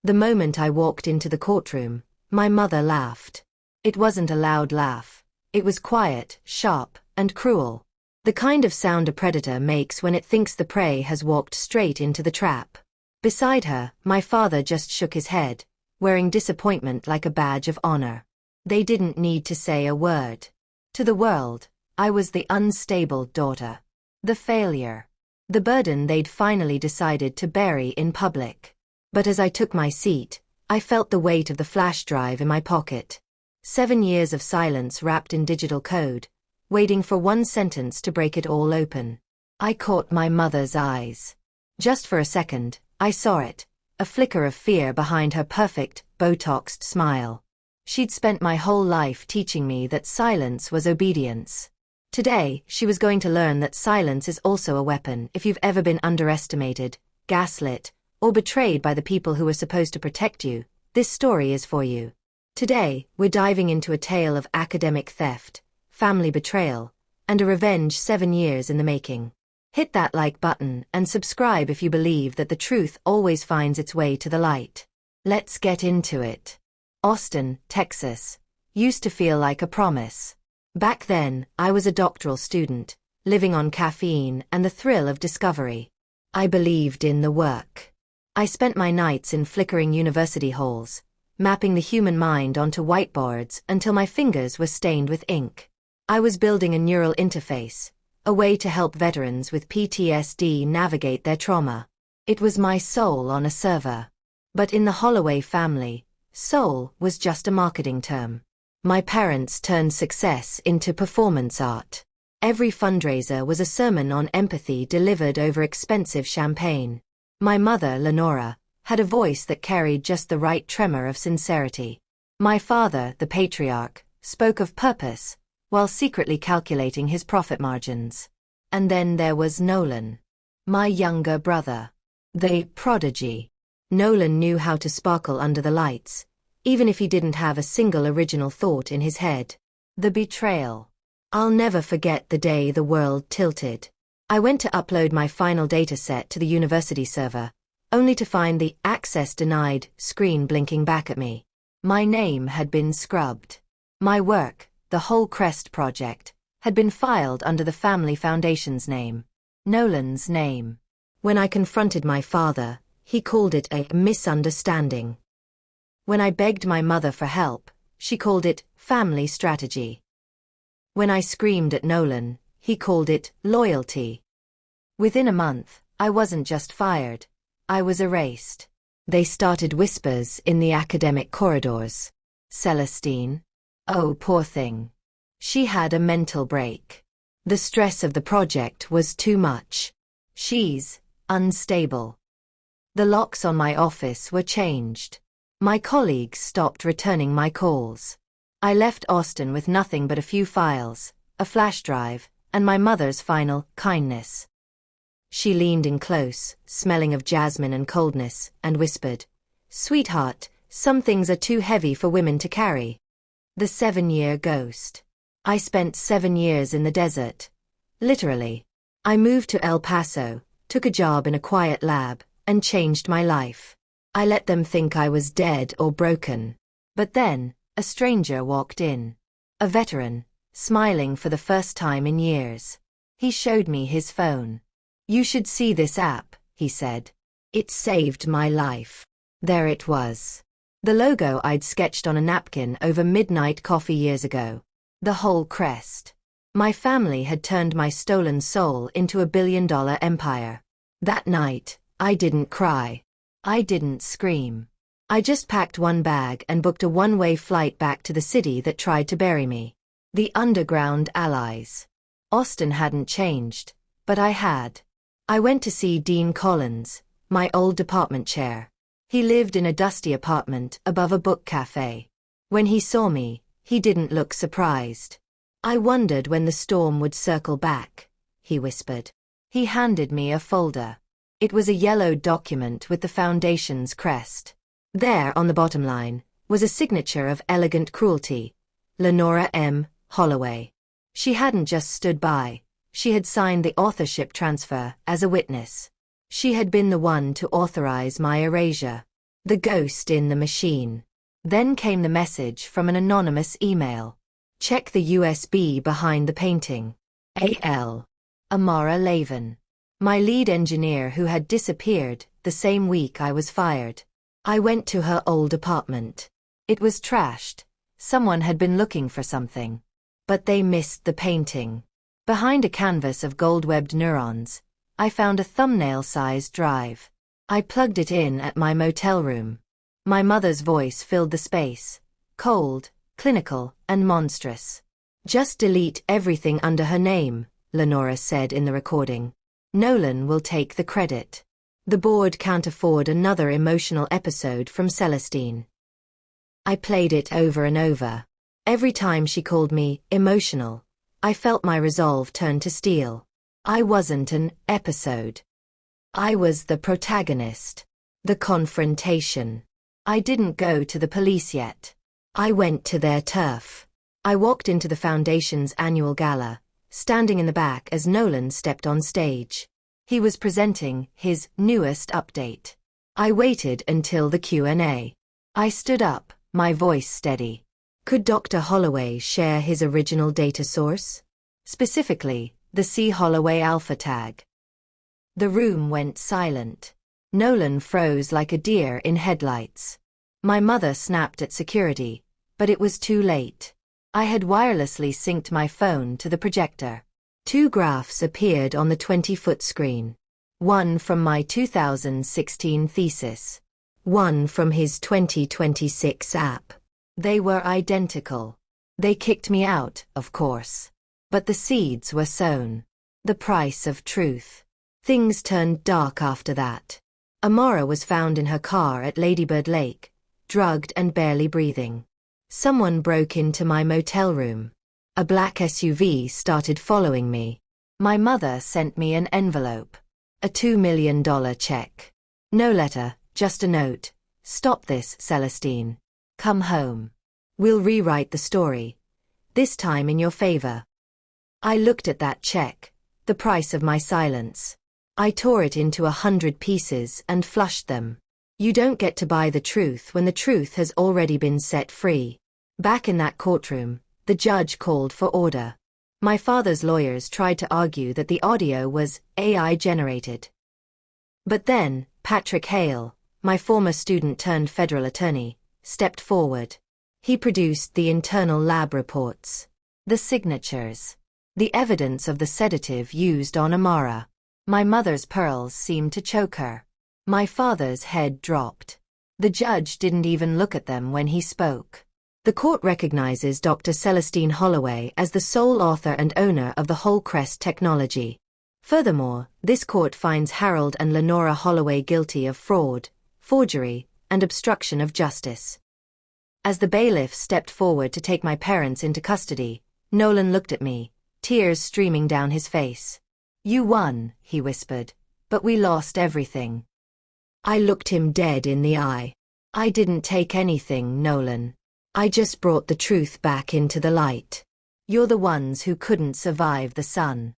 The moment I walked into the courtroom, my mother laughed. It wasn't a loud laugh. It was quiet, sharp, and cruel. The kind of sound a predator makes when it thinks the prey has walked straight into the trap. Beside her, my father just shook his head, wearing disappointment like a badge of honor. They didn't need to say a word. To the world, I was the unstable daughter. The failure. The burden they'd finally decided to bury in public. But as I took my seat, I felt the weight of the flash drive in my pocket. 7 years of silence wrapped in digital code, waiting for one sentence to break it all open. I caught my mother's eyes. Just for a second, I saw it, a flicker of fear behind her perfect, Botoxed smile. She'd spent my whole life teaching me that silence was obedience. Today, she was going to learn that silence is also a weapon if you've ever been underestimated, gaslit, or betrayed by the people who were supposed to protect you. This story is for you. Today, we're diving into a tale of academic theft, family betrayal, and a revenge 7 years in the making. Hit that like button and subscribe if you believe that the truth always finds its way to the light. Let's get into it. Austin, Texas, used to feel like a promise. Back then, I was a doctoral student, living on caffeine and the thrill of discovery. I believed in the work. I spent my nights in flickering university halls, mapping the human mind onto whiteboards until my fingers were stained with ink. I was building a neural interface, a way to help veterans with PTSD navigate their trauma. It was my soul on a server. But in the Holloway family, soul was just a marketing term. My parents turned success into performance art. Every fundraiser was a sermon on empathy delivered over expensive champagne. My mother, Lenora, had a voice that carried just the right tremor of sincerity. My father, the patriarch, spoke of purpose, while secretly calculating his profit margins. And then there was Nolan, my younger brother, the prodigy. Nolan knew how to sparkle under the lights, even if he didn't have a single original thought in his head. The betrayal. I'll never forget the day the world tilted. I went to upload my final dataset to the university server, only to find the "access denied" screen blinking back at me. My name had been scrubbed. My work, the HolCrest project, had been filed under the family foundation's name, Nolan's name. When I confronted my father, he called it a misunderstanding. When I begged my mother for help, she called it family strategy. When I screamed at Nolan, he called it loyalty. Within a month, I wasn't just fired, I was erased. They started whispers in the academic corridors. Celestine. Oh, poor thing. She had a mental break. The stress of the project was too much. She's unstable. The locks on my office were changed. My colleagues stopped returning my calls. I left Austin with nothing but a few files, a flash drive, and my mother's final kindness. She leaned in close, smelling of jasmine and coldness, and whispered, "Sweetheart, some things are too heavy for women to carry." The 7-year ghost. I spent 7 years in the desert. Literally. I moved to El Paso, took a job in a quiet lab, and changed my life. I let them think I was dead or broken. But then, a stranger walked in. A veteran, smiling for the first time in years. He showed me his phone. "You should see this app," he said. "It saved my life." There it was. The logo I'd sketched on a napkin over midnight coffee years ago. The HolCrest. My family had turned my stolen soul into a billion-dollar empire. That night, I didn't cry. I didn't scream. I just packed one bag and booked a one-way flight back to the city that tried to bury me. The underground allies. Austin hadn't changed, but I had. I went to see Dean Collins, my old department chair. He lived in a dusty apartment above a book cafe. When he saw me, he didn't look surprised. "I wondered when the storm would circle back," he whispered. He handed me a folder. It was a yellowed document with the foundation's crest. There, on the bottom line, was a signature of elegant cruelty, Lenora M. Holloway. She hadn't just stood by, she had signed the authorship transfer as a witness. She had been the one to authorize my erasure. The ghost in the machine. Then came the message from an anonymous email. Check the USB behind the painting. A.L. Amara Lavin. My lead engineer who had disappeared the same week I was fired. I went to her old apartment. It was trashed. Someone had been looking for something. But they missed the painting. Behind a canvas of gold-webbed neurons, I found a thumbnail-sized drive. I plugged it in at my motel room. My mother's voice filled the space, cold, clinical, and monstrous. Just delete everything under her name, Lenora said in the recording. Nolan will take the credit. The board can't afford another emotional episode from Celestine. I played it over and over. Every time she called me emotional, I felt my resolve turn to steel. I wasn't an episode. I was the protagonist. The confrontation. I didn't go to the police yet. I went to their turf. I walked into the Foundation's annual gala, standing in the back as Nolan stepped on stage. He was presenting his newest update. I waited until the Q&A. I stood up, my voice steady. Could Dr. Holloway share his original data source? Specifically, the C. Holloway alpha tag. The room went silent. Nolan froze like a deer in headlights. My mother snapped at security, but it was too late. I had wirelessly synced my phone to the projector. 2 graphs appeared on the 20-foot screen. One from my 2016 thesis. One from his 2026 app. They were identical. They kicked me out, of course. But the seeds were sown. The price of truth. Things turned dark after that. Amara was found in her car at Ladybird Lake, drugged and barely breathing. Someone broke into my motel room. A black SUV started following me. My mother sent me an envelope. A $2 million check. No letter, just a note. Stop this, Celestine. Come home. We'll rewrite the story. This time in your favor. I looked at that check, the price of my silence. I tore it into 100 pieces and flushed them. You don't get to buy the truth when the truth has already been set free. Back in that courtroom, the judge called for order. My father's lawyers tried to argue that the audio was AI generated. But then, Patrick Hale, my former student turned federal attorney, stepped forward. He produced the internal lab reports, the signatures, the evidence of the sedative used on Amara. My mother's pearls seemed to choke her. My father's head dropped. The judge didn't even look at them when he spoke. The court recognizes Dr. Celestine Holloway as the sole author and owner of the HolCrest technology. Furthermore, this court finds Harold and Lenora Holloway guilty of fraud, forgery, and obstruction of justice. As the bailiff stepped forward to take my parents into custody, Nolan looked at me, tears streaming down his face. You won, he whispered, but we lost everything. I looked him dead in the eye. I didn't take anything, Nolan. I just brought the truth back into the light. You're the ones who couldn't survive the sun.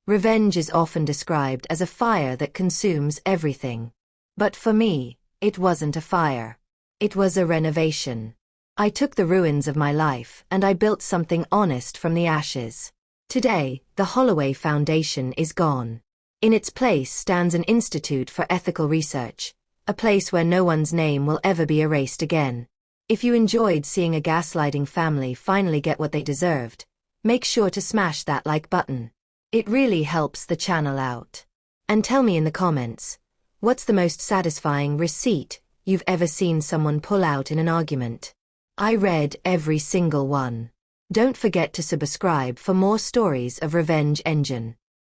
Revenge is often described as a fire that consumes everything. But for me, it wasn't a fire. It was a renovation. I took the ruins of my life and I built something honest from the ashes. Today, the Holloway Foundation is gone. In its place stands an institute for ethical research, a place where no one's name will ever be erased again. If you enjoyed seeing a gaslighting family finally get what they deserved, make sure to smash that like button. It really helps the channel out. And tell me in the comments, what's the most satisfying receipt you've ever seen someone pull out in an argument? I read every single one. Don't forget to subscribe for more stories of Revenge Engine.